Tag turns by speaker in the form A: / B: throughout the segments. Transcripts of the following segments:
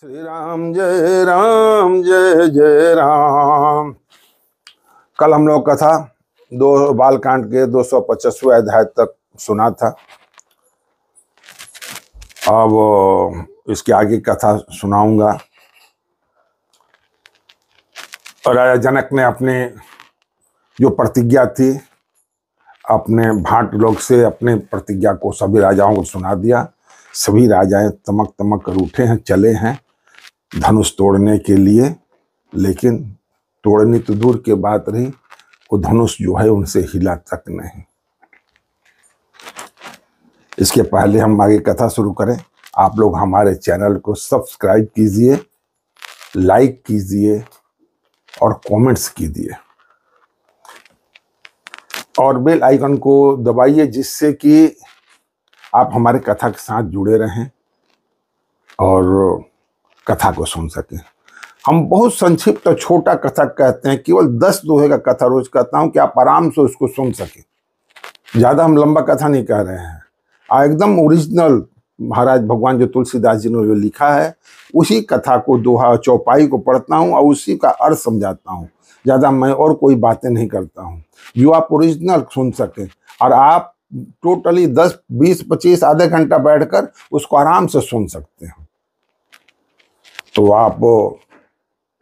A: श्री राम जय जय राम। कल हम लोग कथा दो बालकांड के 225वें अध्याय तक सुना था। अब इसके आगे कथा सुनाऊंगा। राजा जनक ने अपने जो प्रतिज्ञा थी अपने भाट लोग से अपने प्रतिज्ञा को सभी राजाओं को सुना दिया। सभी राजाएं तमक तमक कर उठे हैं, चले हैं धनुष तोड़ने के लिए, लेकिन तोड़ने तो दूर की बात रही, वो धनुष जो है उनसे हिला तक नहीं। इसके पहले हम आगे कथा शुरू करें, आप लोग हमारे चैनल को सब्सक्राइब कीजिए, लाइक कीजिए और कमेंट्स कीजिए और बेल आइकन को दबाइए, जिससे कि आप हमारे कथा के साथ जुड़े रहें और कथा को सुन सकें। हम बहुत संक्षिप्त और छोटा कथा कहते हैं, केवल 10 दोहे का कथा रोज कहता हूं कि आप आराम से उसको सुन सकें। ज्यादा हम लंबा कथा नहीं कह रहे हैं। एकदम ओरिजिनल महाराज भगवान जो तुलसीदास जी ने जो लिखा है उसी कथा को दोहा चौपाई को पढ़ता हूं और उसी का अर्थ समझाता हूं। ज्यादा मैं और कोई बातें नहीं करता हूं, जो आप ओरिजिनल सुन सकें और आप टोटली 10, 20, 25 आधे घंटा बैठकर उसको आराम से सुन सकते हैं। तो आप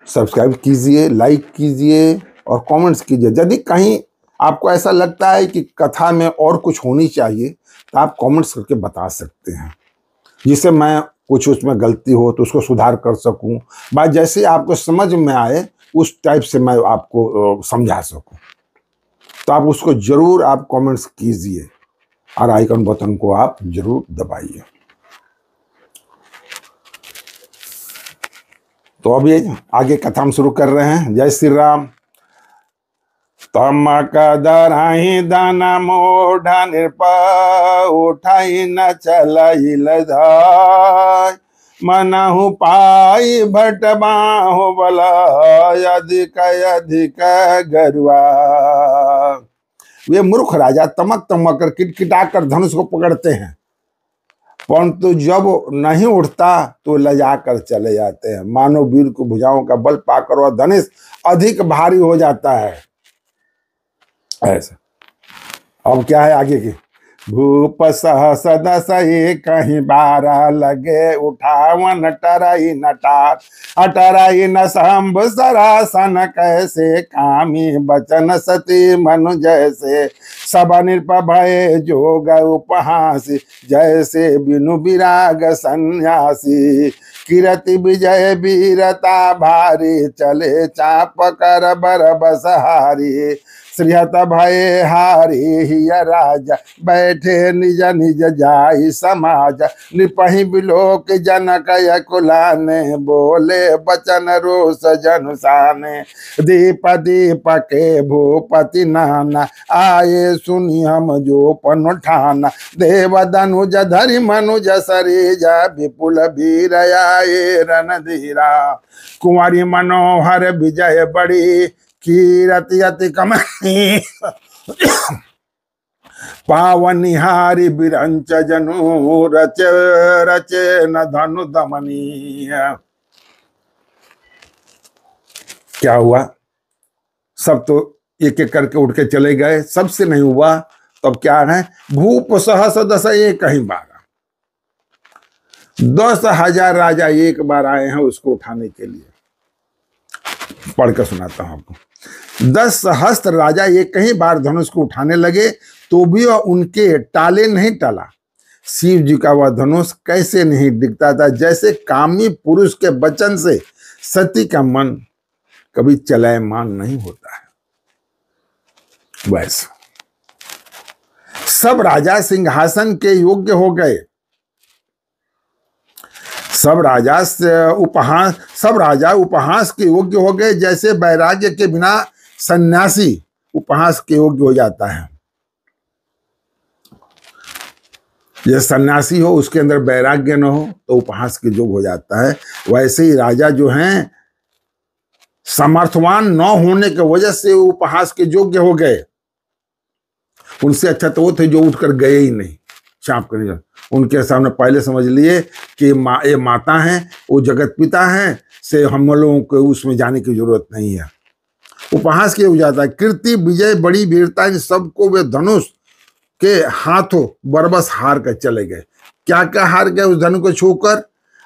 A: सब्सक्राइब कीजिए, लाइक कीजिए और कमेंट्स कीजिए। यदि कहीं आपको ऐसा लगता है कि कथा में और कुछ होनी चाहिए तो आप कमेंट्स करके बता सकते हैं, जिससे मैं कुछ उसमें गलती हो तो उसको सुधार कर सकूं। बात जैसे आपको समझ में आए उस टाइप से मैं आपको समझा सकूं। तो आप उसको जरूर आप कमेंट्स कीजिए और आइकन बटन को आप जरूर दबाइए। तो अभी आगे कथा हम शुरू कर रहे हैं। जय श्री राम। तमक दराही दाना मोढ़ा निरपा उठाई न चलाई लधाय मनहु पाई भट बाहो बला अधिक अधिक गरुआ। वे मूर्ख राजा तमक तमक कर किटकिटा कर धनुष को पकड़ते हैं, परंतु जब नहीं उठता तो लजा कर चले जाते हैं। मानो वीर को भुजाओं का बल पाकर वह धनुष अधिक भारी हो जाता है। ऐसा अब क्या है आगे की। भूप सहस दस कहीं 12 लगे उठावन टराई नटार अटराई न शंभ सरासन कैसे कामी बचन सती मनु जैसे सब नृप भय जोग उपहासी जैसे बिनु विराग सन्यासी कीरति विजय वीरता भारी चले चाप कर बर बसहारी श्रीहत भय हारी हिय राजा बैठे निज निज जाई समाज निपहि बिलोक जनक कुलाने बोले बचन रोष जनुसाने दीप दीप के भूपति नाना आए सुनी हम जो पन ठाना देव धनुज धरि मनुज सरीजा विपुल वीर आए रणधीरा कुंवारी मनोहर विजय बड़ी कीरति अति कमनी पावनिहारी बिरंच जनु रच रचे न धनु दमनी। क्या हुआ? सब तो एक एक करके उठ के चले गए, सबसे नहीं हुआ। तब क्या है? भूप सहस दस एक कहीं 12 10,000 राजा एक बार आए हैं उसको उठाने के लिए। पढ़कर सुनाता हूं आपको। 10 सहस्त्र राजा एक कहीं बार धनुष को उठाने लगे तो भी वह उनके टाले नहीं टला। शिव जी का वह धनुष कैसे नहीं दिखता था, जैसे कामी पुरुष के वचन से सती का मन कभी चलायमान नहीं होता है। वैसे सब राजा सिंहासन के योग्य हो गए। सब राजा उपहास के योग्य हो गए, जैसे वैराग्य के बिना सन्यासी उपहास के योग्य हो जाता है। ये सन्यासी हो उसके अंदर वैराग्य न हो तो उपहास के योग्य हो जाता है। वैसे ही राजा जो हैं समर्थवान न होने की वजह से उपहास के योग्य हो गए। उनसे अच्छा तो वो थे जो उठकर गए ही नहीं, चाप कर उनके सामने पहले समझ लिए कि ये माता है, वो जगत पिता है, से हम लोगों को उसमें जाने की जरूरत नहीं है। उपहास किया जाता है। कीर्ति, विजय, बड़ी वीरता, इन सबको वे धनुष के हाथों बरबस हार कर चले गए। क्या क्या हार गए उस धनुष को छूकर?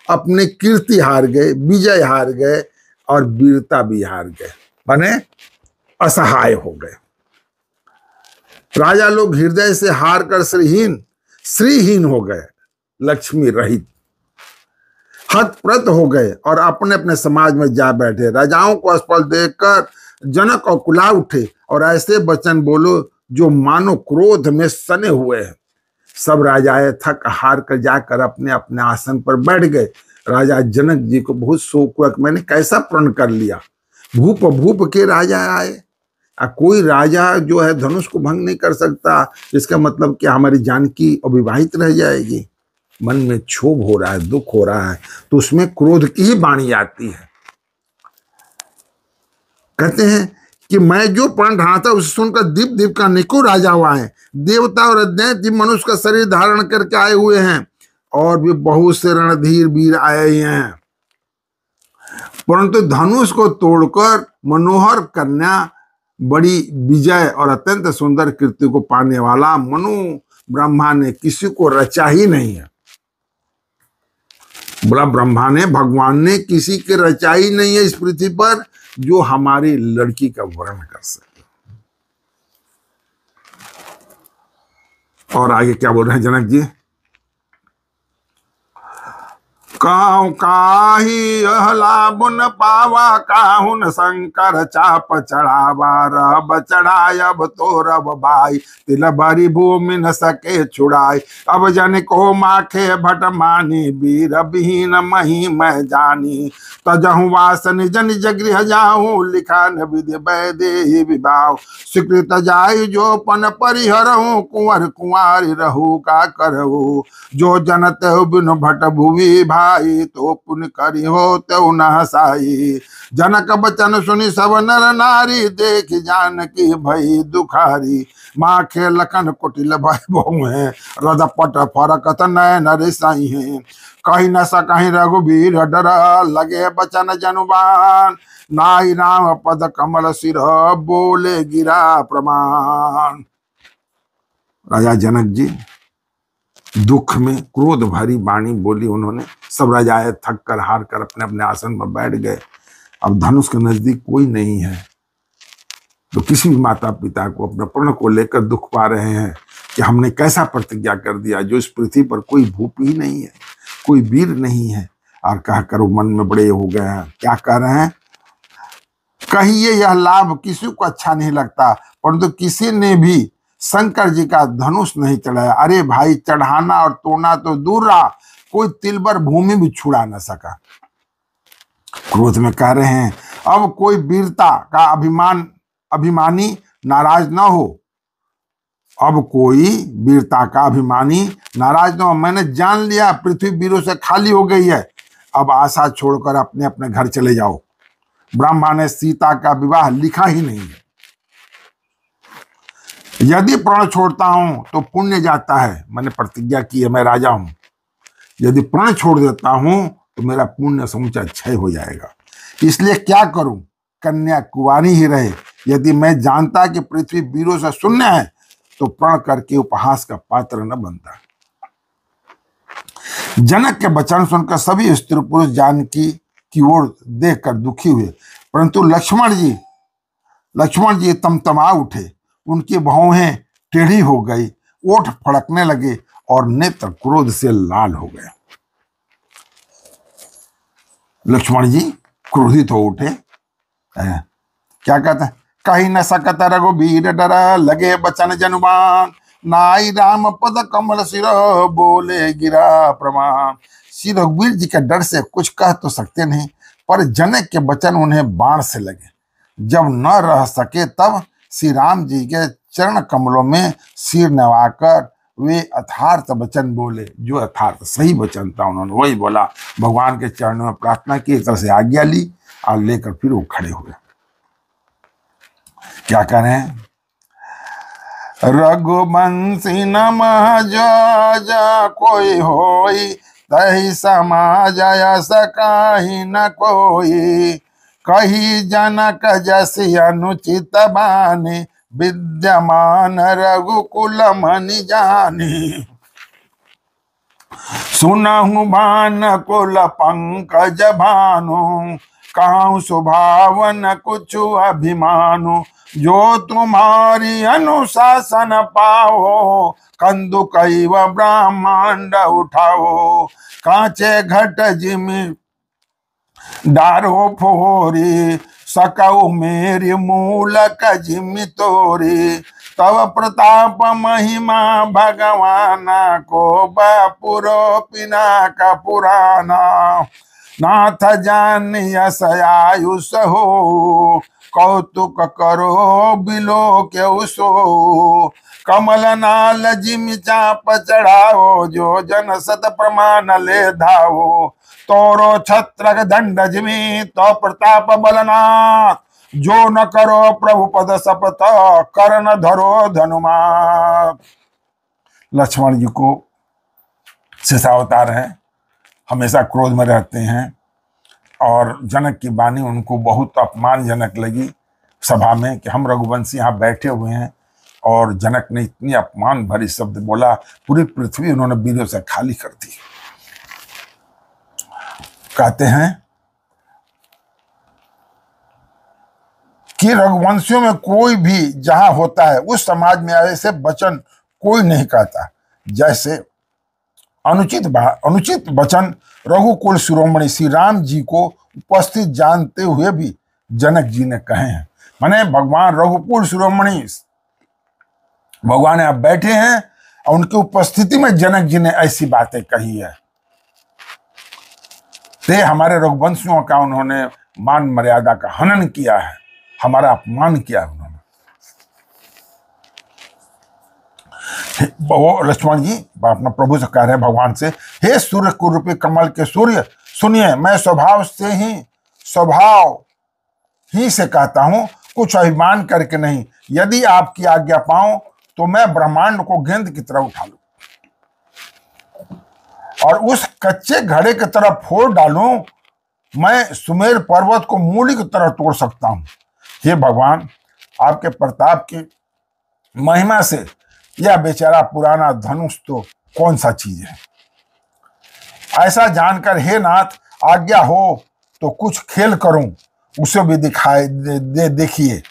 A: अपने कीर्ति हार गए, विजय हार गए और वीरता भी हार गए, बने असहाय हो गए। राजा लोग हृदय से हार कर श्रीहीन हो गए, लक्ष्मी रहित, हतप्रत हो गए और अपने अपने समाज में जा बैठे। राजाओं को असफल देखकर जनक और कुला उठे और ऐसे वचन बोलो जो मानो क्रोध में सने हुए हैं। सब राजाएं थक हार कर जाकर अपने अपने आसन पर बैठ गए। राजा जनक जी को बहुत शोक हुआ कि मैंने कैसा प्रण कर लिया। भूप भूप के राजा आए। कोई राजा जो है धनुष को भंग नहीं कर सकता, इसका मतलब कि हमारी जानकी अविवाहित रह जाएगी। मन में क्षोभ हो रहा है, दुख हो रहा है, तो उसमें क्रोध की ही वाणी आती है। कहते हैं कि मैं जो प्रण ढाना था उसे सुनकर दीप दीप का अनेकों राजा हुआ है। देवता और दैत्य मनुष्य का शरीर धारण करके आए हुए हैं और भी बहुत से रणधीर वीर आए हैं, परंतु धनुष को तोड़कर मनोहर कन्या, बड़ी विजय और अत्यंत सुंदर कीर्ति को पाने वाला मनु ब्रह्मा ने किसी को रचा ही नहीं है। बोला ब्रह्मा ने, भगवान ने किसी के रचा ही नहीं है इस पृथ्वी पर जो हमारी लड़की का वर्ण कर सके। और आगे क्या बोल रहे हैं जनक जी? काहू काही लाभ न पावा, काहुन शंकर चाप चढ़ावा। बचड़ाय अब तो रब भाई, तिल भरी भूमि न सके छुड़ाई। अब जन को माखे भट मानी, वीर विहीन मही मैं जानी। तजहु वासन जन जगृह जाऊं, लिखा न विधि वैदेही विभाव। स्वीकृत जाय जो पन परिहरहूं, कुंवर कुंवारी रहू का करहू। जो जनत बिन भट भुवि भाई, तो पुण्य करी हो तो न हसाई। जनक बचन सुनी सब नर नारी, देख जानकी भई दुखारी। माँ खे लखन कुटिल भय बहु है, रदपट फरकत नयन रिसाई है। कहीं न सकहीं रघुबीर डर, लगे बचन जनुबान। नाई राम पद कमल सिर, बोले गिरा प्रमाण। राजा जनक जी दुख में क्रोध भरी वाणी बोली उन्होंने। सब राजाएं थक कर हार कर अपने अपने आसन पर बैठ गए। अब धनुष के नजदीक कोई नहीं है, तो किसी भी माता पिता को अपने प्रण को लेकर दुख पा रहे हैं कि हमने कैसा प्रतिज्ञा कर दिया जो इस पृथ्वी पर कोई भूप ही नहीं है, कोई वीर नहीं है। और कहकर वो मन में बड़े हो गए हैं। क्या कह रहे हैं? कहिए यह लाभ किसी को अच्छा नहीं लगता, परंतु किसी ने भी शंकर जी का धनुष नहीं चढ़ाया। अरे भाई, चढ़ाना और तोड़ना तो दूर रहा, कोई तिल भर भूमि भी छुड़ा न सका। क्रोध में कह रहे हैं अब कोई वीरता का अभिमानी नाराज ना हो। अब कोई वीरता का अभिमानी नाराज ना हो। मैंने जान लिया पृथ्वी वीरों से खाली हो गई है, अब आशा छोड़कर अपने अपने घर चले जाओ। ब्रह्मा ने सीता का विवाह लिखा ही नहीं है। यदि प्रण छोड़ता हूं तो पुण्य जाता है, मैंने प्रतिज्ञा की है, मैं राजा हूं। यदि प्रण छोड़ देता हूं तो मेरा पुण्य समूचा क्षय हो जाएगा। इसलिए क्या करूं? कन्या कुंवारी ही रहे। यदि मैं जानता कि पृथ्वी वीरों से शून्य है तो प्रण करके उपहास का पात्र न बनता। जनक के वचन सुनकर सभी स्त्री पुरुष जानकी की ओर देखकर दुखी हुए, परंतु लक्ष्मण जी तमतमा उठे। उनकी भौहें टेढ़ी हो गई, ओठ फड़कने लगे और नेत्र क्रोध से लाल हो गए। लक्ष्मण जी क्रोधित हो उठे। क्या कहते हैं? कहीं न सकत रघुबीर डर, लगे बचन जनुबान। नाई राम पद कमल सिर, बोले गिरा प्रमाण। श्री रघुबीर जी के डर से कुछ कह तो सकते नहीं, पर जनक के वचन उन्हें बाण से लगे। जब न रह सके तब श्री राम जी के चरण कमलों में सिर नवाकर वे अथार्थ वचन बोले। जो अथार्थ सही वचन था उन्होंने वही बोला। भगवान के चरणों में प्रार्थना की, एक तरह से आज्ञा ली और लेकर फिर वो खड़े हुए। क्या कह रहे हैं? रघुवंशी नमः जा कोई होई, तहि समाज यस काही न कोई। कही जनक जसि अनुचित बानी, विद्यमान रघुकुल मनि जानी। सुनहु भानुकुल पंकज भानु, कहूँ सुभावन कुछ अभिमानु। जो तुम्हारी अनुशासन पाओ, कंदु कैव ब्रह्मांड उठाओ। कांचे घट जिमि डारो फोरी, सकौ मेरी मूलक जिमि तोरी। तव प्रताप महिमा भगवाना, को बपुरो पिनाक पुराना। नाथ जान यस आयुष हो, कौतुक करो बिलो के सो। कमल नाल जिमि चाप चढ़ाओ, जो जन सत प्रमाण ले धाओ। तोरो छत्रक दंड जिमि तो प्रताप बलनाथ, जो न करो प्रभु पद सपत, कर्ण धरो धनुमात। लक्ष्मण जी को शिशावतार है, हमेशा क्रोध में रहते हैं, और जनक की वाणी उनको बहुत अपमानजनक लगी सभा में कि हम रघुवंशी यहाँ बैठे हुए हैं और जनक ने इतनी अपमान भरी शब्द बोला, पूरी पृथ्वी उन्होंने वीरों से खाली कर दी। कहते हैं कि रघुवंशियों में कोई भी जहां होता है उस समाज में ऐसे वचन कोई नहीं कहता जैसे अनुचित वचन रघुकुल शिरोमणि श्री राम जी को उपस्थित जानते हुए भी जनक जी ने कहे हैं। माने भगवान रघुकुल शिरोमणि भगवान आप बैठे हैं और उनकी उपस्थिति में जनक जी ने ऐसी बातें कही है। ते हमारे रघुवंशियों का उन्होंने मान मर्यादा का हनन किया है, हमारा अपमान किया उन्होंने। वो लक्ष्मण जी अपना प्रभु से कह रहे हैं भगवान से, हे सूर्य कुरूपी कमल के सूर्य, सुनिए मैं स्वभाव ही से कहता हूं, कुछ अभिमान करके नहीं। यदि आपकी आज्ञा पाऊं तो मैं ब्रह्मांड को गेंद की तरह उठा लूं और उस कच्चे घड़े की तरह फोड़ डालूं। मैं सुमेर पर्वत को मूली की तरह तोड़ सकता हूं। हे भगवान, आपके प्रताप की महिमा से यह बेचारा पुराना धनुष तो कौन सा चीज है। ऐसा जानकर हे नाथ आज्ञा हो तो कुछ खेल करूं, उसे भी दिखाई देखिए।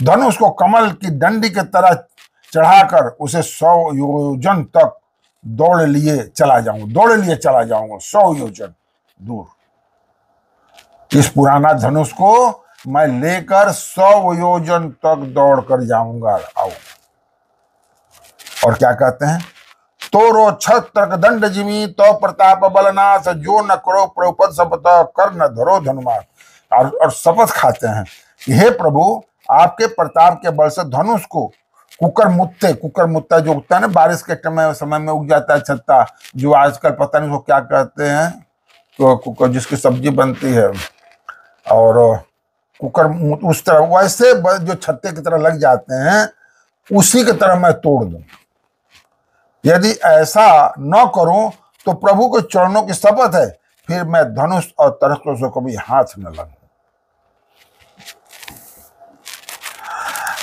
A: धनुष को कमल की डंडी की तरह चढ़ाकर उसे 100 योजन तक दौड़ लिए चला जाऊंगा 100 योजन दूर। इस पुराना धनुष को मैं लेकर 100 योजन तक दौड़ कर जाऊंगा। आओ। और क्या कहते हैं, तोरो छत्रक दंड जिमी तो प्रताप बलनाथ, जो न करो प्रभुपद शपथ कर न धरो धनुमात। और शपथ खाते हैं कि हे प्रभु, आपके प्रताप के बल से धनुष को कुकर मुत्ता जो उगता है ना बारिश के समय में उग जाता है छत्ता, जो आजकल पता नहीं उसको क्या कहते हैं, तो कुकर जिसकी सब्जी बनती है, और कुकर उस तरह वैसे जो छत्ते की तरह लग जाते हैं, उसी की तरह मैं तोड़ दूं। यदि ऐसा न करूं तो प्रभु के चरणों की शपथ है, फिर मैं धनुष और तरकसों को भी हाथ न लगूं।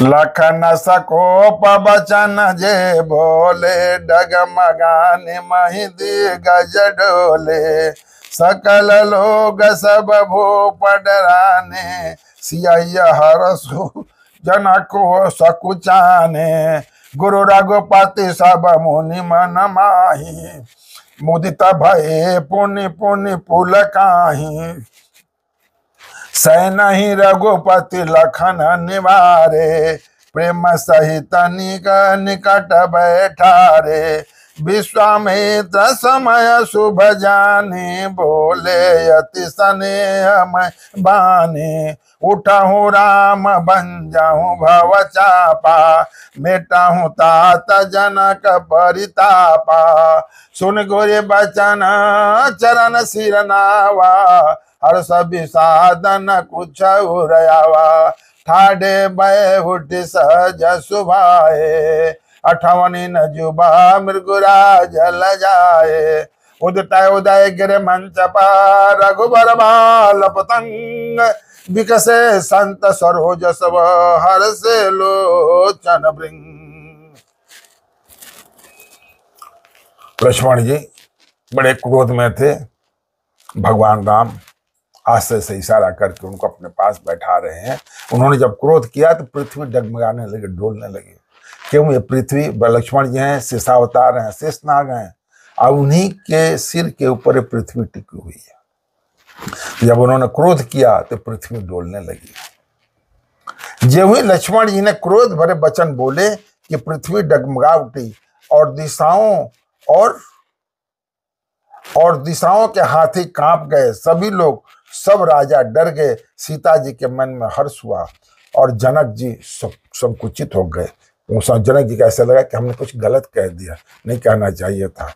A: लखन सकोप बचन जे बोले, डगमगाने महि दिग्गज डोले। सकल लोग सब भूप डराने, सिया हरसु जनको सकुचाने। गुरु रघुपति सब मुनि मन माही, मुदित भये पुनि पुनि पुलकाही। सैनहि रघुपति लखन निवारे, प्रेम सहित निकट बैठारे। विश्वामित्र समय शुभ जाने, बोले अति स्नेह मैं बाने। उठहु राम बन जाऊं भव चापा, मेटाहूं तात जनक परितापा। सुन गुरु बचन चरण सिर नावा, हर सभी साधन कुछ उरयावा। ठाडे बै उठ सहज सुभाए, अठवनी न जुबा मृगुराज ल जाए। उदय उदय गिर मंच पर रघुबर बाल पतंग, विकसे संत सरोज सब हर्षे लोचन भृंग। लक्ष्मण जी बड़े क्रोध में थे। भगवान राम आश्चर्य से इशारा करके उनको अपने पास बैठा रहे हैं। उन्होंने जब क्रोध किया तो पृथ्वी डगमगाने लगे, डोलने लगे। क्यों? ये पृथ्वी लक्ष्मण जी हैं, शेषावतार हैं, शेषनाग हैं, और उन्हीं के सिर के ऊपर ये पृथ्वी टिकी हुई है। जब उन्होंने क्रोध किया तो पृथ्वी डोलने लगी। जब ही लक्ष्मण जी ने क्रोध भरे वचन बोले कि पृथ्वी डगमगा उठी और दिशाओं के हाथी कांप गए। सभी लोग, सब राजा डर गए। सीता जी के मन में हर्ष हुआ और जनक जी संकुचित हो गए। जनक जी को ऐसा लगा कि हमने कुछ गलत कह दिया, नहीं कहना चाहिए था।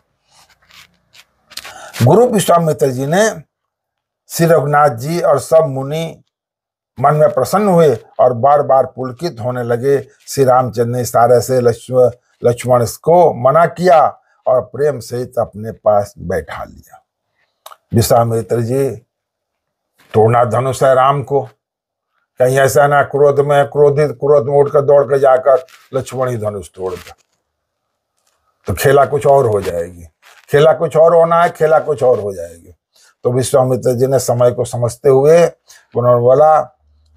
A: गुरु विश्वामित्र जी ने श्री रघुनाथ जी और सब मुनि मन में प्रसन्न हुए और बार बार पुलकित होने लगे। श्री रामचंद्र ने इशारे से लक्ष्मण को मना किया और प्रेम सहित अपने पास बैठा लिया। विश्वामित्र जी, तोड़ना धनुष है राम को, कहीं ऐसा ना क्रोध में उठकर दौड़ कर जाकर लक्ष्मण ही धनुष तोड़ दे, तो खेला कुछ और हो जाएगी। खेला कुछ और होना है, खेला कुछ और हो जाएगी। तो विश्वामित्र जी ने समय को समझते हुए उन्होंने बोला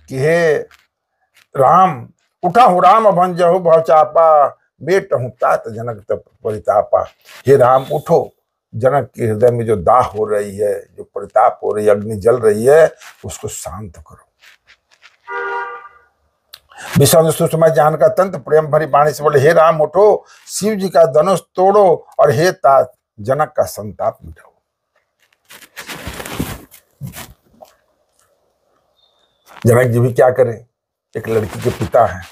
A: कि हे राम, उठा हूँ राम भंजहु भवचापा, बेट हूँ तात जनक तप परितापा। हे राम उठो, जनक के हृदय में जो दाह हो रही है, जो परिताप हो रही है, अग्नि जल रही है, उसको शांत करो। विश्वामित्र सुषमा जान का तंत्र प्रेम भरी वाणी से बोले, हे राम उठो, शिव जी का धनुष तोड़ो और हे तात जनक का संताप मिटाओ। जनक जी भी क्या करें, एक लड़की के पिता हैं।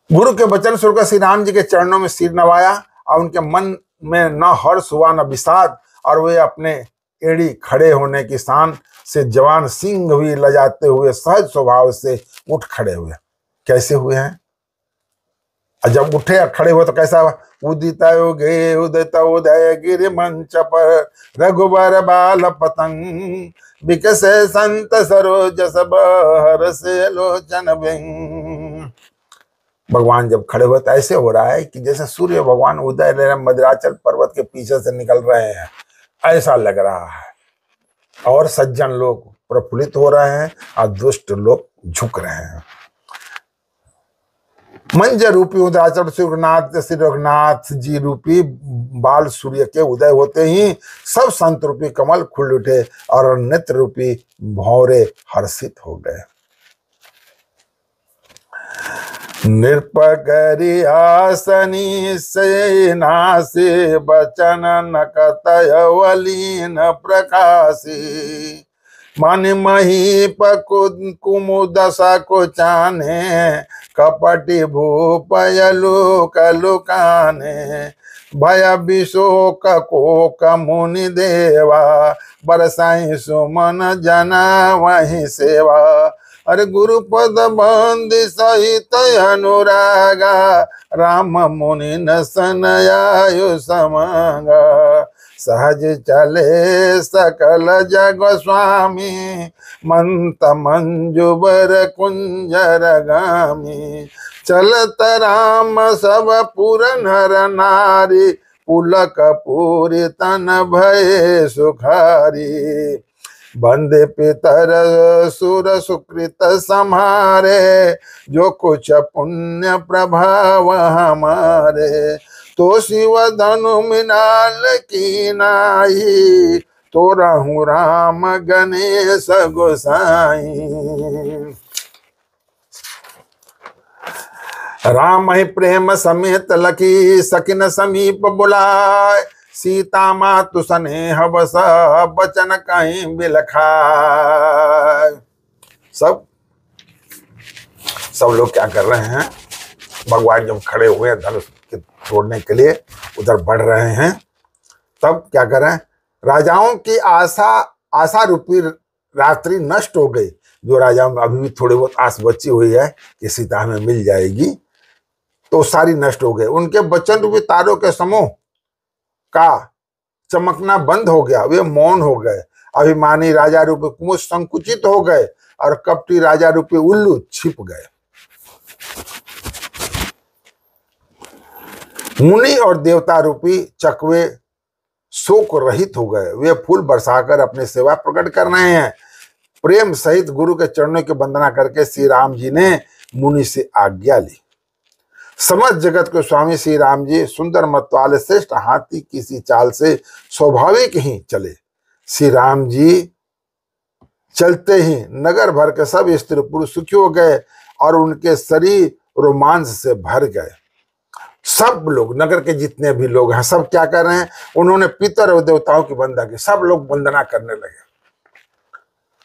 A: गुरु के वचन सुनकर श्री राम जी के चरणों में सिर नवाया और उनके मन में न हर्ष हुआ न विषाद, और वे अपने एड़ी खड़े होने की शान से जवान सिंह भी लजाते हुए सहज स्वभाव से उठ खड़े हुए। कैसे हुए हैं? और जब उठे और खड़े हुए तो कैसा हुआ? उदित उदय गिर मंच पर रघुबर बाल पतंग, विकसे संत सरोज सब हर्षे लोचन भृंग। भगवान जब खड़े हुए तो ऐसे हो रहा है कि जैसे सूर्य भगवान उदय ले रहे, मद्राचल पर्वत के पीछे से निकल रहे हैं, ऐसा लग रहा है। और सज्जन लोग प्रफुल्लित हो रहे हैं और दुष्ट लोग झुक रहे हैं। मंज रूपी उदयाचल श्री रघुनाथ जी रूपी बाल सूर्य के उदय होते ही सब संत रूपी कमल खुल उठे और नेत्र रूपी भौरे हर्षित हो गए। नृपगरी आसनी सेना से बचन नकतय वलीन प्रकाशी, मन मही कुमुदशा को चाने, कपटि भूपयलुक लुकाने, भय विशोक कोक मुनि देवा, बरसाई सुमन जना वही सेवा। अरे गुरुपद बंदी सहित अनुरागा, राम मुनि न सनयायु समांगा, सहज चले सकल जग स्वामी, मंत मंजुबर कुंजर गामी। चलत राम सब पुर नर नारी, पुलक पूरी तन भय सुखारी। बंदे पितर सुर सुकृत समारे, जो कुछ पुण्य प्रभाव हमारे। तो शिव धनु मिनाल की नाई, तो रहूं राम गणेश गोसाई। राम ही प्रेम समेत लखी, सकिन समीप बुलाए, सीता मातु स्नेह बस बचन कहीं बिलखा। सब लोग क्या कर रहे हैं? भगवान जब खड़े हुए धनुष के तोड़ने के लिए उधर बढ़ रहे हैं, तब क्या कर रहे हैं? राजाओं की आशा रूपी रात्रि नष्ट हो गई। जो राजा में अभी भी थोड़ी बहुत आस बची हुई है कि सीता हमें मिल जाएगी, तो सारी नष्ट हो गए। उनके वचन रूपी तारों के समूह का चमकना बंद हो गया, वे मौन हो गए। अभिमानी राजा रूपी कुमुद संकुचित हो गए और कपटी राजा रूपी उल्लू छिप गए। मुनि और देवता रूपी चकवे शोक रहित हो गए, वे फूल बरसाकर अपनी सेवा प्रकट कर रहे हैं। प्रेम सहित गुरु के चरणों की वंदना करके श्री राम जी ने मुनि से आज्ञा ली। समस्त जगत के स्वामी श्री राम जी सुंदर मत वाले श्रेष्ठ हाथी की सी चाल से स्वाभाविक ही चले। श्री राम जी चलते ही नगर भर के सब स्त्री पुरुष सुखी हो गए और उनके शरीर रोमांच से भर गए। सब लोग, नगर के जितने भी लोग हैं, सब क्या कर रहे हैं, उन्होंने पितर और देवताओं की वंदना की। सब लोग वंदना करने लगे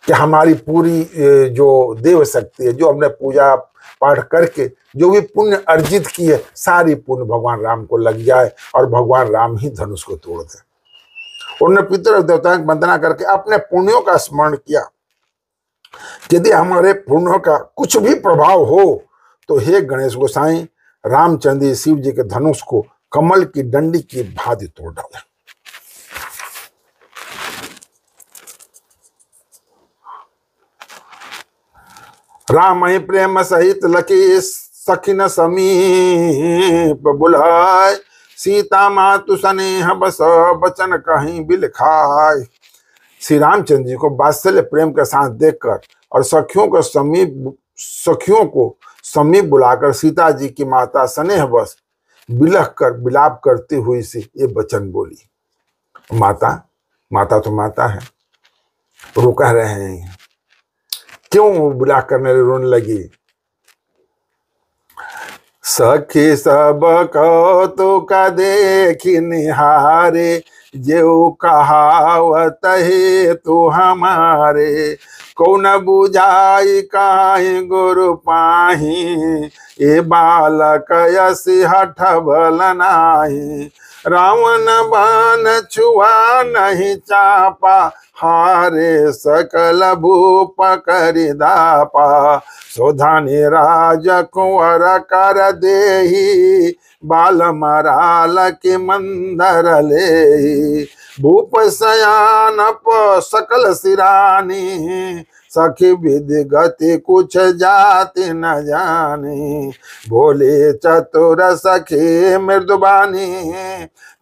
A: कि हमारी पूरी जो देव शक्ति है, जो हमने पूजा पाठ करके जो भी पुण्य अर्जित की है, सारी पुण्य भगवान राम को लग जाए और भगवान राम ही धनुष को तोड़ दे। उन्होंने पितर और देवताओं की वंदना करके अपने पुण्यों का स्मरण किया। यदि हमारे पुण्यों का कुछ भी प्रभाव हो तो हे गणेश गोसाई, रामचंद्र शिव जी के धनुष को कमल की डंडी की भांति तोड़ डाले। राम ही प्रेम सहित लकी सखिन समीप बुलाय, सीता मातु स्नेह बस बचन कहीं बिलखाय। श्री रामचंद्र जी को वात्सल्य प्रेम के साथ देखकर और सखियों को समीप बुलाकर सीता जी की माता स्नेह बस बिलख कर विलाप करती हुई से ये वचन बोली। माता तो माता है, रो कह रहे हैं, क्यों बुला करने रोने लगी। सखी सब कौतुक देखी निहारे, जो कहावत है तू हमारे, कौन बुझाई काहे गुरु पाही, ए बालक यसी हठ बल नाही। रावण बाण छुआ नहीं चापा, हारे सकल भूप करि दापा। सोधानी राज कुंवर कर देही, बाल मराल के मंदर ले। भूप सयान सकल सिरानी, सखी विधि गति कुछ जाति न जानी। बोले चतुर सखी मृदुबानी,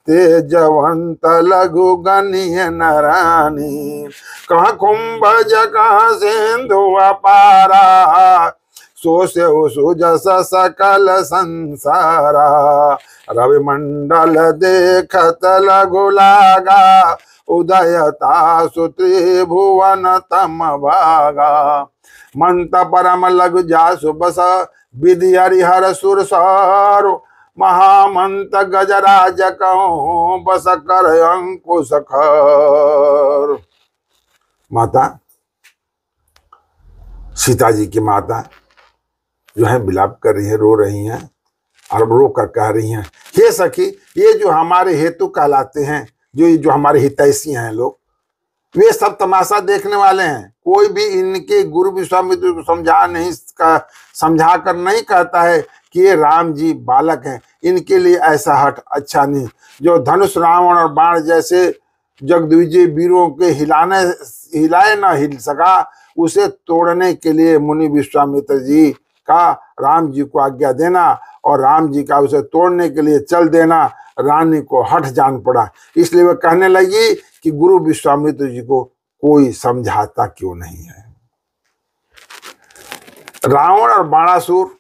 A: तेजवंत लघु गणिय नरानी। कहाँ कुंभज कहाँ सिंधु अपारा, सो से सुजस सकल संसारा। रवि मंडल देखत लघु लागा, उदयता सुत्रिभुवन तम भागा। मंत परम लघु जासु बस, विधि हरिहर सुर सारो। महामंत गजराज कहूं बस कर अंकुश खर। माता, सीता जी की माता जो है विलाप कर रही है, रो रही हैं और रो कर कह रही हैं, हे सखी, ये जो हमारे हेतु कहलाते हैं, जो हमारे हितैषी हैं लोग, वे सब तमाशा देखने वाले हैं। कोई भी इनके गुरु विश्वामित्र को समझा कर नहीं कहता है कि ये राम जी बालक हैं, इनके लिए ऐसा हठ अच्छा नहीं। जो धनुष रावण और बाण जैसे जगद्विजय वीरों के हिलाए न हिल सका, उसे तोड़ने के लिए मुनि विश्वामित्र जी का राम जी को आज्ञा देना और राम जी का उसे तोड़ने के लिए चल देना रानी को हठ जान पड़ा। इसलिए वह कहने लगी कि गुरु विश्वामित्र जी को कोई समझाता क्यों नहीं है। रावण और बाणासुर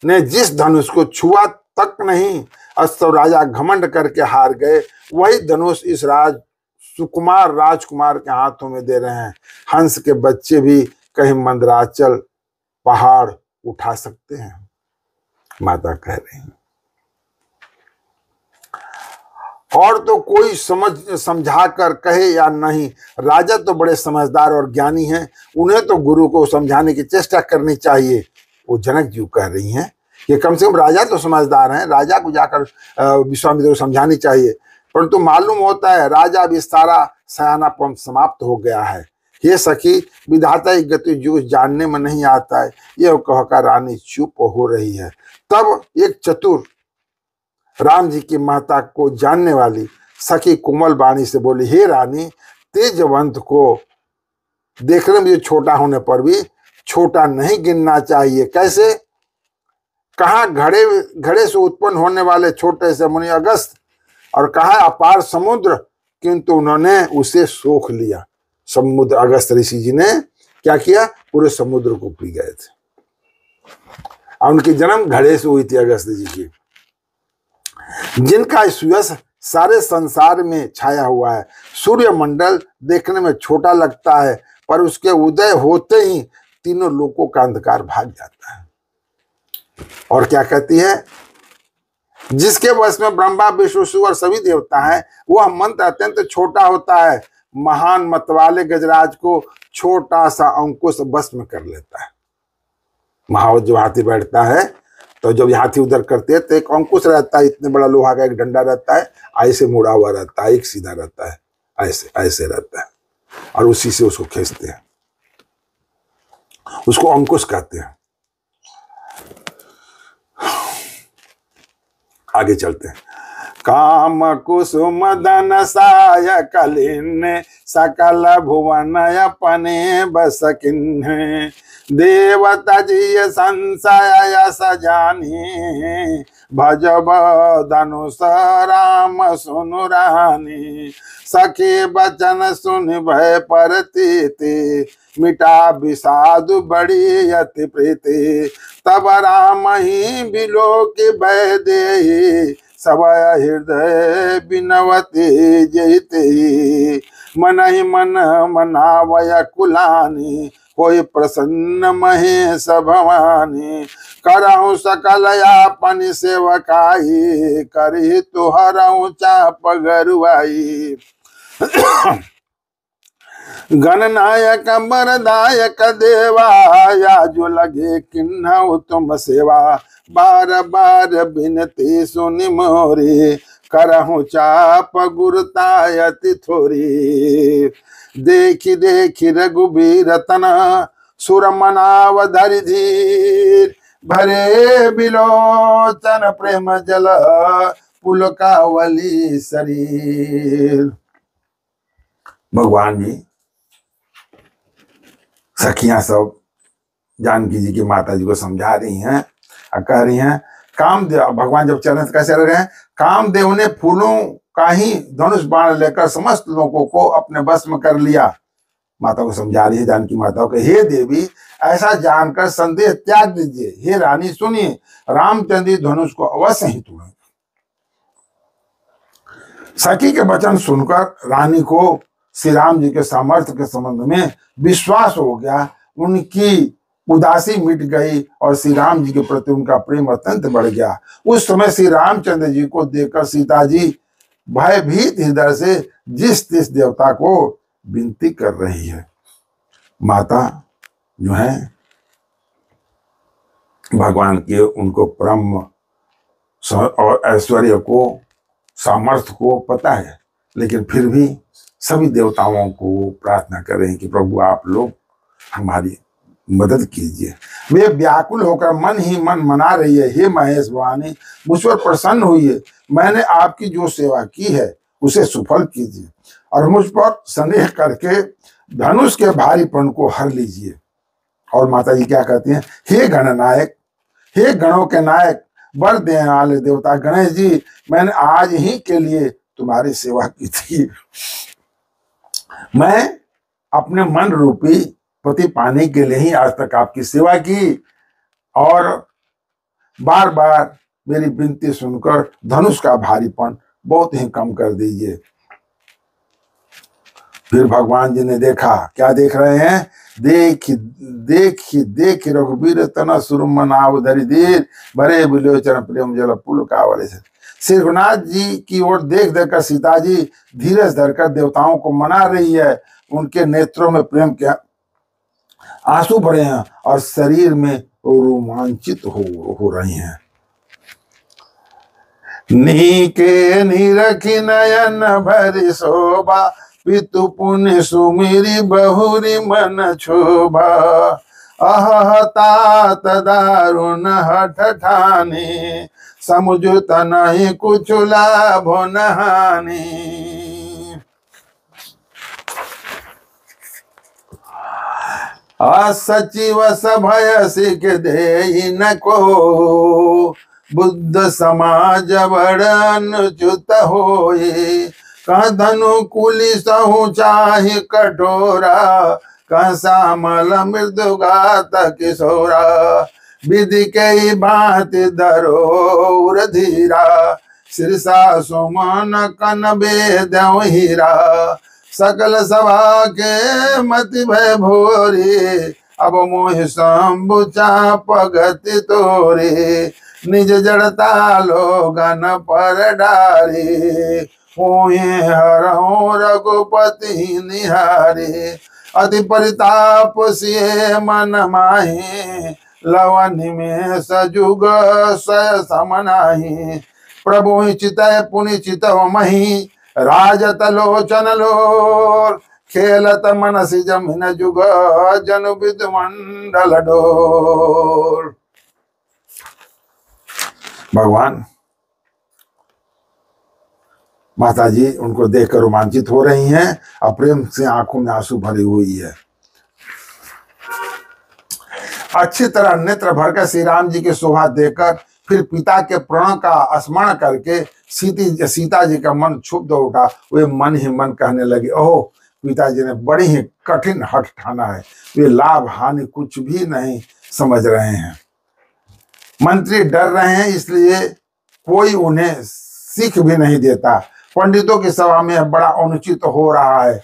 A: ने जिस धनुष को छुआ तक नहीं, अस्तव राजा घमंड करके हार गए, वही धनुष इस राजकुमार के हाथों में दे रहे हैं। हंस के बच्चे भी कहीं मंदराचल पहाड़ उठा सकते हैं, माता कह रही हैं। और तो कोई समझा कर कहे या नहीं, राजा तो बड़े समझदार और ज्ञानी हैं, उन्हें तो गुरु को समझाने की चेष्टा करनी चाहिए। वो जनक जी कह रही हैं कि कम से कम राजा तो समझदार हैं, राजा को जाकर विश्वामित्र को समझानी चाहिए। परंतु मालूम होता है राजा भी सारा सयानापन समाप्त हो गया है। हे सखी, विधाता की गति जो जानने में नहीं आता है, यह कहकर रानी चुप हो रही है। तब एक चतुर राम जी की माता को जानने वाली सखी कोमल वाणी से बोली, हे रानी, तेजवंत को देखने में छोटा होने पर भी छोटा नहीं गिनना चाहिए। कैसे? कहा घड़े से उत्पन्न होने वाले छोटे से मुनि अगस्त, और कहा अपार समुद्र, किंतु उन्होंने उसे सोख लिया। समुद्र, अगस्त ऋषि जी ने क्या किया? पूरे समुद्र को पी गए थे। और उनकी जन्म घड़े से हुई थी, अगस्त जी की, जिनका सुयश सारे संसार में छाया हुआ है। सूर्य मंडल देखने में छोटा लगता है, पर उसके उदय होते ही तीनों लोकों का अंधकार भाग जाता है। और क्या कहती है? जिसके वश में ब्रह्मा विष्णु शिव और सभी देवता हैं, वह मंत्र अत्यंत छोटा होता है। महान मतवाले गजराज को छोटा सा अंकुश बस में कर लेता है। महावत जो हाथी बैठता है, तो जब हाथी उधर करते हैं तो एक अंकुश रहता है, इतने बड़ा लोहा का एक डंडा रहता है, ऐसे मुड़ा हुआ रहता है, एक सीधा रहता है, ऐसे ऐसे रहता है, और उसी से उसको खींचते हैं, उसको अंकुश कहते हैं। आगे चलते हैं। काम कुसुम धन साय कलिन, सकल भुवन अपने बस किन्ह। देवता जी संशय सजानी, भजब धनुष राम सुनु रानी। सखी बचन सुन भय परती, मिटा विषाद बड़ी अति प्रीति। तब राम ही बिलो के भय दे, सवय हृदय बिनवती जयते। मन ही मन मनावय कुलानी, कोई प्रसन्न महेश भवानी। करहु सकल यापन सेवकाई, करी तुहरहु चाप गरुआई। गणनायक बरदायक देवा, याजु लगे किन्हु तुम सेवा। बार बार बिनती सुनि मोरी, करहु चाप गुरुतायति थोरी। देखी देखी रघुबीर तना, सुर मनाव धरि धीर। भरे बिलोचन प्रेम जल, पुलकावली शरीर। भगवान जी, सखियां सब जानकी जी की माता जी को समझा रही हैं और कह रही हैं, कामदेव, भगवान जब चरण कैसे रह रहे हैं, कामदेव ने फूलों का ही धनुष बाण लेकर समस्त लोगों को अपने बस में कर लिया। माता को समझा रही है जानकी माता को, हे देवी, ऐसा जानकर संदेह त्याग दीजिए। हे रानी सुनिए, रामचंद्र धनुष को अवश्य ही तोड़ेंगे। सखी के वचन सुनकर रानी को श्री राम जी के सामर्थ्य के संबंध में विश्वास हो गया। उनकी उदासी मिट गई और श्री राम जी के प्रति उनका प्रेम अत्यंत बढ़ गया। उस समय श्री रामचंद्र जी को देखकर सीता जी भयभीत हृदय से जिस तिस देवता को विनती कर रही है। माता जो है भगवान के उनको परम और ऐश्वर्य को, सामर्थ्य को पता है, लेकिन फिर भी सभी देवताओं को प्रार्थना कर रहे हैं कि प्रभु आप लोग हमारी मदद कीजिए। वे व्याकुल होकर मन ही मन मना रही है, हे महेश भवानी, मुझ पर प्रसन्न हुई, मैंने आपकी जो सेवा की है उसे सुफल कीजिए और मुझ पर स्नेह करके धनुष के भारीपन को हर लीजिए। और माता जी क्या कहती हैं, हे गणनायक, हे गणों के नायक, वर देने वाले देवता गणेश जी, मैंने आज ही के लिए तुम्हारी सेवा की थी। मैं अपने मन रूपी पति पाने के लिए ही आज तक आपकी सेवा की, और बार बार मेरी विनती सुनकर धनुष का भारीपन बहुत ही कम कर दीजिए। फिर भगवान जी ने देखा, क्या देख रहे हैं, देख रघुबीर तना सुरमनाव धरि धीर, भरे बिलोचन प्रेम जल पुल कावले। श्री रघुनाथ जी की ओर देख देखकर सीता जी धीरज धरकर देवताओं को मना रही है। उनके नेत्रों में प्रेम के आंसू भरे हैं और शरीर में रोमांचित हो रही हैं। नीके निरखी नयन भरि शोभा, पितु पुण्य सुमिरी बहुरी मन क्षोभा। अह तात दारुण हठ ठानी, समुझत नहीं कुछ लाभ न हानि। सचिव सभय सिख दे न को, बुद्ध समाज बड़ अनुचित होए। कह धनु कुली सहु चाहि कठोरा, कह श्यामल मृदुगात किशोरा। विधि के भांति धरोर धीरा, शीर्षा सुमन कन वेद हीरा। सकल सभा के मति भय भोरी, अब मोहि शंभु चाप गति तोरी। निज जड़ता लोगन पर डारी, होए हरहु रघुपति निहारी। अति परिताप सिए मन माही, लवनि में सजुग सय समनाही। प्रभु चितय पुनि चितव मही, राजत लोचन लोर। खेलत मनसि जमिन जुग, जनु विदु मंडल डोर। भगवान माता जी उनको देखकर रोमांचित हो रही हैं और प्रेम से आंखों में आंसू भरी हुई है। अच्छी तरह नेत्र भरकर श्री राम जी की शोभा देखकर फिर पिता के प्रण का स्मरण करके सीता जी का मन क्षुब्ध उठा। वे मन ही मन कहने लगे, ओह पिताजी ने बड़ी ही कठिन हठ ठाना है, वे लाभ हानि कुछ भी नहीं समझ रहे हैं। मंत्री डर रहे हैं, इसलिए कोई उन्हें सीख भी नहीं देता। पंडितों की सभा में बड़ा अनुचित हो रहा है।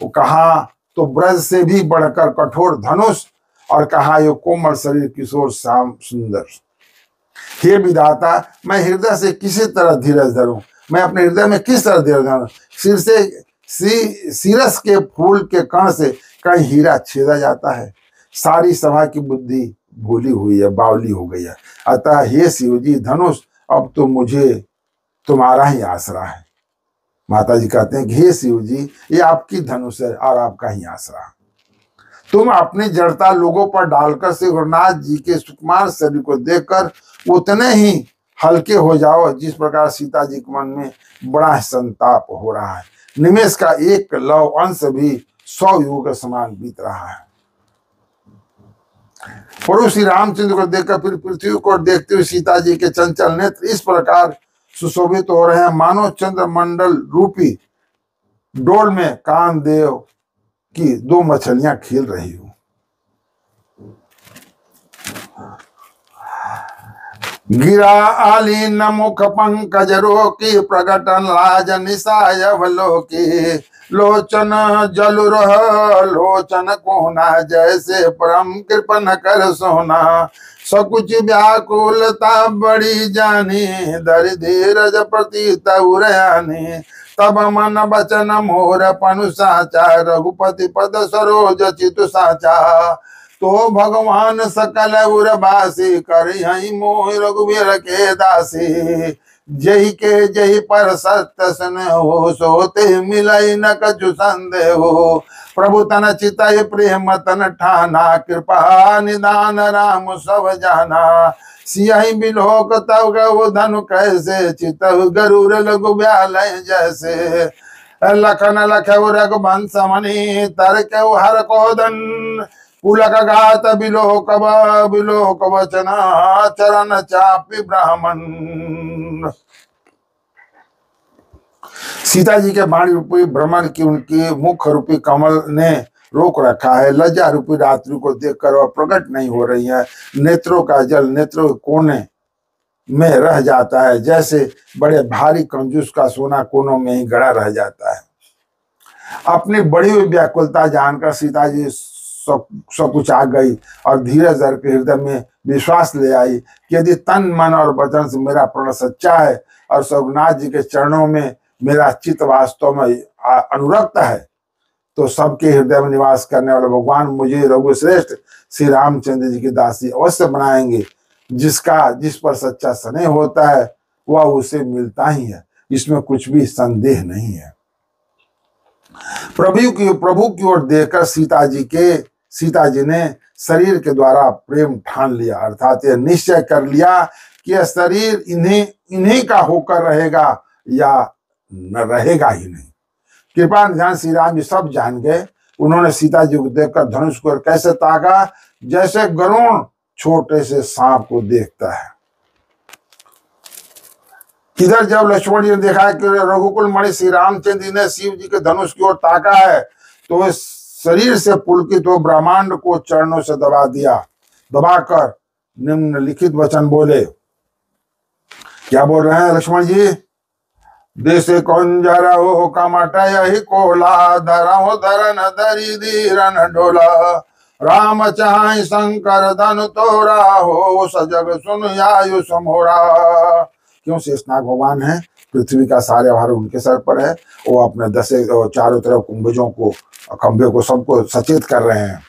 A: वो कहा तो ब्रज से भी बढ़कर कठोर धनुष, और कहा यो कोमल शरीर किशोर श्याम सुंदर। हे विधाता, मैं हृदय से किसी तरह धीरज धरूं, मैं अपने हृदय में किस तरह धीरज धरूं। सीरस के फूल के कण से कहीं हीरा छेदा जाता है। सारी सभा की बुद्धि भूली हुई है, बावली हो गई है। अतः हे शिव जी धनुष, अब तो मुझे तुम्हारा ही आसरा है। माता जी कहते हैं कि हे शिव जी, ये आपकी धनुष है और आपका ही आसरा। तुम अपनी जड़ता लोगों पर डालकर श्री गुरुनाथ जी के सुकुमार शरीर को देखकर उतने ही हल्के हो जाओ जिस प्रकार सीता जी के मन में बड़ा संताप हो रहा है। निमेष का एक लव अंश भी 100 युगों के समान बीत रहा है। प्रभु श्री रामचंद्र को देखकर फिर पृथ्वी को देखते हुए सीता जी के चंचल नेत्र इस प्रकार सुशोभित हो रहे हैं, मानो चंद्रमंडल रूपी डोल में कामदेव की 2 मछलियां खेल रही हो। गिरा आली न मुख पंकज रोकी, प्रगटन लाज निसाय अवलोकी। लोचन जलु रह लोचन कोना, जैसे परम कृपन कर सोना। सकुच व्याकुलता बड़ी जानी, धरि धीरज प्रतीत उरयानी। तब मन बचन मोर पनु साचा, रघुपति पद सरोज चितु साचा। तो भगवान सकल उर्वासी, करहि मोहि रघुवीर के दासी। जही के जही पर सत्य सन हो, सोते मिलई न कछु संदेह हो। प्रभु तन चितय प्रेम तन ठाना, कृपा निदान राम सब जाना। सियहि बिलोक तव गौ धनु कैसे, चितहु गरुड़ लघु ब्यालय जैसे। लखन लखउ रघुवंश मणि, तरकउ हर कोदन। पुलक गात बिलोक वचना, चरण चापि ब्राह्मण। सीता जी के वाणी रूपी भ्रमण की उनकी मुख रूपी कमल ने रोक रखा है। लज्जा रूपी रात्रि को देखकर वह प्रकट नहीं हो रही है। नेत्रों का जल नेत्रों के कोने में रह जाता है, जैसे बड़े भारी कंजूस का सोना कोनों में ही गड़ा रह जाता है। अपनी बड़ी हुई व्याकुलता जानकर सीता जी सब कुछ आ गई और धीरज धर के हृदय में विश्वास ले आई कि यदि तन मन और वचन से मेरा प्रण सच्चा है और रघुनाथ जी के चरणों में मेरा चित्त वास्तव में अनुरक्त है, तो सबके हृदय में निवास करने वाले भगवान मुझे रघुश्रेष्ठ श्री रामचंद्र जी की दासी अवश्य बनाएंगे। जिस पर सच्चा स्नेह होता है वह उसे मिलता ही है, इसमें कुछ भी संदेह नहीं है। प्रभु की ओर देखकर सीता जी ने शरीर के द्वारा प्रेम ठान लिया, अर्थात यह निश्चय कर लिया कि यह शरीर इन्हीं का होकर रहेगा या न रहेगा ही नहीं। कृपा निधान श्री राम जी सब जान गए। उन्होंने सीता जी को देखकर धनुष को कैसे ताका, जैसे गरुण छोटे से सांप को देखता है। इधर जब लक्ष्मण जी ने देखा कि रघुकुल मणि श्री रामचंद्र जी ने शिव जी के धनुष की ओर ताका है, तो इस शरीर से पुलकित हो ब्रह्मांड को चरणों से दबा दिया। दबाकर निम्नलिखित वचन बोले। क्या बोल रहे हैं लक्ष्मण जी? देशे कौन जरा हो कमटय ही कोला, धरहो धरन धरी धीरन डोला, राम चाहि शंकर धनु तोरा हो, सजग सुन आयु समोरा। क्यों? शेषनाग भगवान है, पृथ्वी का सारे भार उनके सर पर है। वो अपने चारों तरफ कुंभजों को, खंभे को, सबको सचेत कर रहे हैं।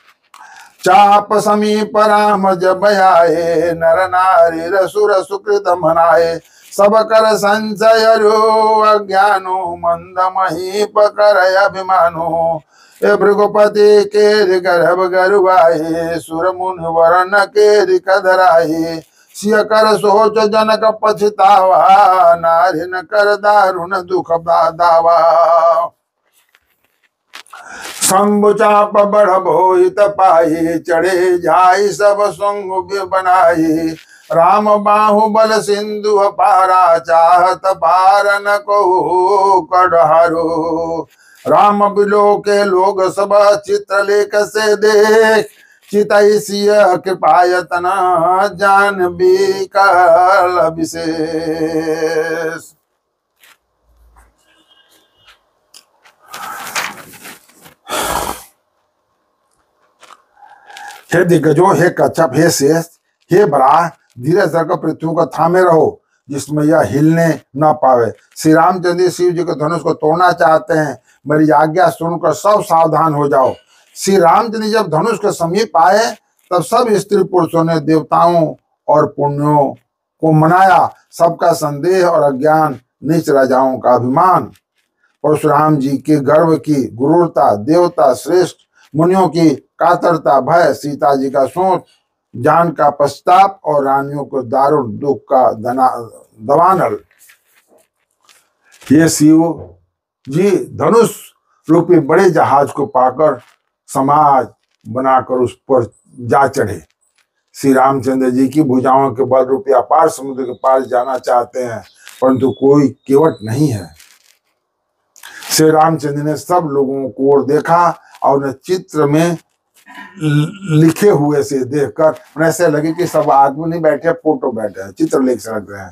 A: चाप समीप राम जब आए, नर नारी रसुर सुकृत मनाए, सब कर संचय रो अज्ञानो, मंद महीप कर अभिमानो, ए भृगुपति के गर्भ गरुआए, सुर मुनि वरण के कधराए, सिय कर सोच जनक पछतावा, नारी न कर दारुण दुख दावा। शंभु चाप बढ़ भोहित पाई, चढ़े जाई सब संग बनाई, राम बाहुबल सिंधु पारा, चाहत पार न को कड़हारो, राम बिलो के लोग सब चित्र लेख से देख, चितैसिय कृपायतना जान भी काल विशेष। हे दिग्गजों, हे कच्छप, हे शेष, हे बराह, धीरे धरकर पृथ्वी को थामे रहो, जिसमें यह हिलने न पावे। श्री रामचंद्र शिव जी के धनुष को तोड़ना चाहते हैं, मेरी आज्ञा सुनकर सब सावधान हो जाओ। श्री रामचंद्र जब धनुष के समीप आए, तब सब स्त्री पुरुषों ने देवताओं और पुण्यों को मनाया। सबका संदेह और अज्ञान, नीच राजाओं का अभिमान, परशुराम जी के गर्व की गुरूरता, देवता श्रेष्ठ मुनियों की कातरता, भय, सीता जी का सोच, जान का पश्चाताप और रानियों को दारुण दुख का दवानल। ये शिव जी धनुष रूपी बड़े जहाज को पाकर समाज बनाकर उस पर जा चढ़े। श्री रामचंद्र जी की भुजाओं के बल रूपी अपार समुद्र के पार जाना चाहते हैं, परंतु कोई केवट नहीं है। श्री रामचंद्र ने सब लोगों को ओर देखा और उन्हें चित्र में लिखे हुए से देखकर ऐसे लगे कि सब आदमी नहीं बैठे, फोटो बैठे हैं, चित्र लेख से लग रहे हैं।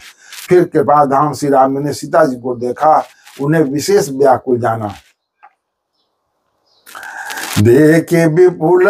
A: फिर कृपा धाम श्री राम ने सीता जी को देखा, उन्हें विशेष व्याकुल जाना। देखे विपुल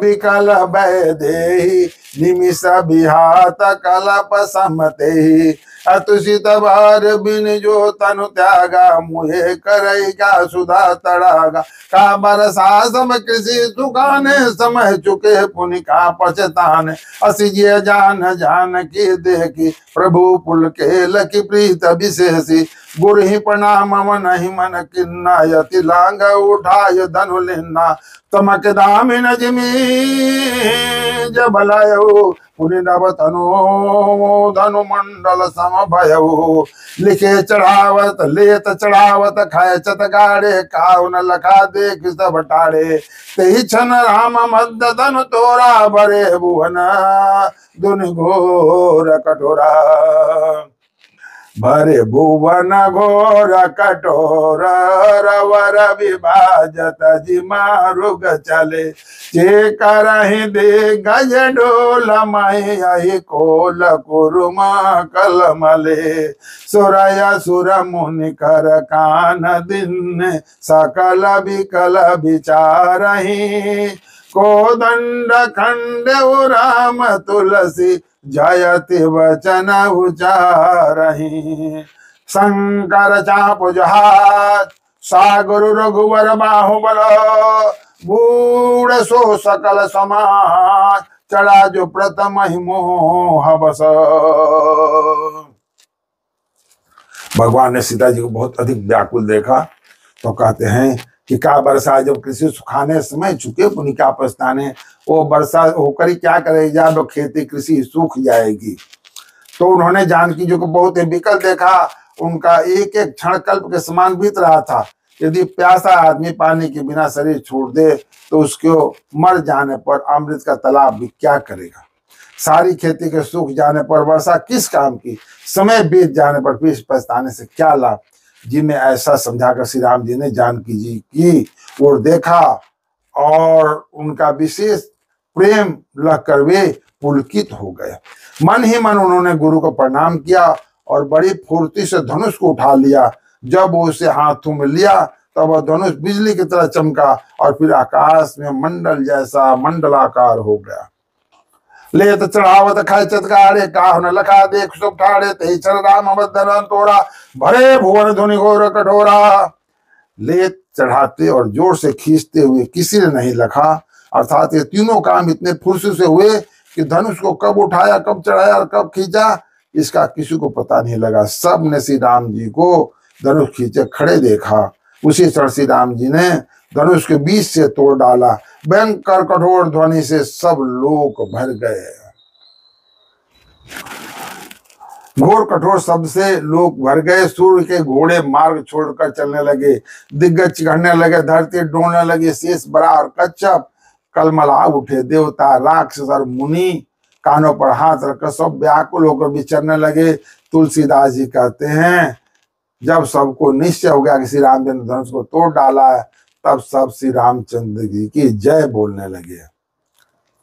A: विकल वैदेही, निमिष विहात कलप समते, अतुषित बार बिन जो तनु त्यागा, मुहे करैगा सुधा तड़ागा, का बरसा सम कृषि सुखाने, समय चुके पुनि का पछताने, असिजिय जान जान की देखी, प्रभु पुल के लकी प्रीत विशेषी, गुरु ही प्रणाम मन ही मन किन्ना, यति लांग उठाय धनु लिन्ना, तमक दामिन जिमी जबलयो, पुनि नव तनु धनु मंडल सम भयऊ, लिखे चढ़ावत लेत चढ़ावत, खाए चत गाड़े, काउ न लखा देख सब टाड़े, तेहि क्षण राम मध्य धनु तोरा, बरे भुवन दुनि घोर कठोरा, भरे भुवन घोर कठोर, रवर विभाजत जिमारुग चले, जे करहि दे गज डोल, मही कोल कुरुम कलमले, सुरय सुर मुनि कर कान दिन, सकल विकल विचारहि, कोदंड खंड राम तुलसी, जयति वचन उचारहि, शंकर चाप जहाज, सागुरु रघुवर बाहुबल, बूढ़ सो सकल समाज, चढ़ा जो प्रथम ही मोह बस। भगवान ने सीता जी को बहुत अधिक व्याकुल देखा तो कहते हैं कि क्या वर्षा जब कृषि सुखाने समय चुके पुनि क्या पछताने, वो वर्षा होकर ही क्या करेगी, जब खेती कृषि सूख जाएगी। तो उन्होंने जानकी जी को बहुत ही विकल देखा, उनका एक एक क्षण कल्प के समान बीत रहा था। यदि प्यासा आदमी पानी के बिना शरीर छोड़ दे तो उसको मर जाने पर अमृत का तालाब भी क्या करेगा। सारी खेती के सूख जाने पर वर्षा किस काम की, समय बीत जाने पर फिर पछताने से क्या लाभ। जी ने ऐसा समझाकर श्री राम जी ने जानकी जी की ओर देखा और उनका विशेष प्रेम लगकर वे पुलकित हो गए। मन ही मन उन्होंने गुरु को प्रणाम किया और बड़ी फुर्ती से धनुष को उठा लिया। जब वो उसे हाथों में लिया तब वह धनुष बिजली की तरह चमका और फिर आकाश में मंडल जैसा मंडलाकार हो गया। ले तो चढ़ावत खाए चतकारे काह न लखा देख सब ठाड़े ते चल राम अवधन तोड़ा भरे भुवन धुनि घोर कठोरा। ले चढ़ाते और जोर से खींचते हुए किसी ने नहीं लखा, अर्थात ये तीनों काम इतने फुर्ती से हुए कि धनुष को कब उठाया, कब चढ़ाया और कब खींचा इसका किसी को पता नहीं लगा। सब ने श्री राम जी को धनुष खींचे खड़े देखा। उसी क्षण श्री राम जी ने धनुष के बीच से तोड़ डाला। भयंकर कठोर ध्वनि से सब लोग भर गए। घोर कठोर शब्द से लोग भर गए। सूर्य के घोड़े मार्ग छोड़कर चलने लगे, दिग्गज चिघड़ने लगे, धरती डोलने लगी, शेष बराह और कच्छप कलमला उठे। देवता राक्षस और मुनि कानों पर हाथ रखकर सब व्याकुल होकर विचरने लगे। तुलसीदास जी कहते हैं जब सबको निश्चय हो गया कि श्री रामचंद्र ने धनुष को तोड़ डाला है तब सब श्री रामचंद्र जी की जय बोलने लगे।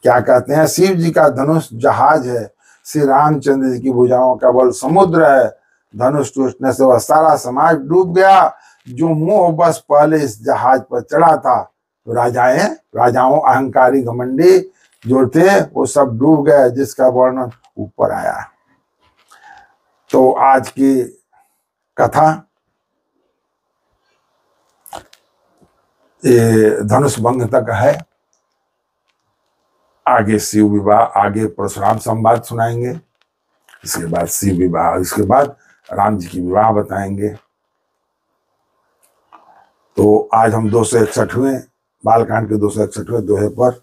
A: क्या कहते हैं, शिव जी का धनुष जहाज है, श्री रामचंद्र जी की भुजाओं का बल समुद्र है। धनुष टूटने से वह सारा समाज डूब गया। जो मोह बस पहले इस जहाज पर चढ़ा था, तो राजाओं अहंकारी घमंडी जो थे वो सब डूब गए, जिसका वर्णन ऊपर आया। तो आज की कथा ये धनुष भंग तक है। आगे शिव विवाह, आगे परशुराम संवाद सुनाएंगे, इसके बाद शिव विवाह, इसके बाद राम जी की विवाह बताएंगे। तो आज हम 261वें बालकांड के 261वें दोहे पर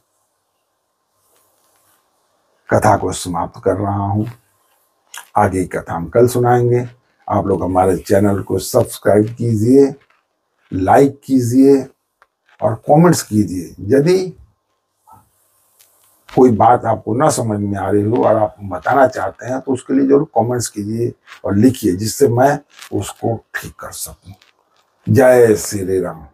A: कथा को समाप्त कर रहा हूं। आगे की कथा हम कल सुनाएंगे। आप लोग हमारे चैनल को सब्सक्राइब कीजिए, लाइक कीजिए और कमेंट्स कीजिए। यदि कोई बात आपको ना समझ में आ रही हो और आप बताना चाहते हैं तो उसके लिए जरूर कमेंट्स कीजिए और लिखिए, जिससे मैं उसको ठीक कर सकूं। जय श्री राम।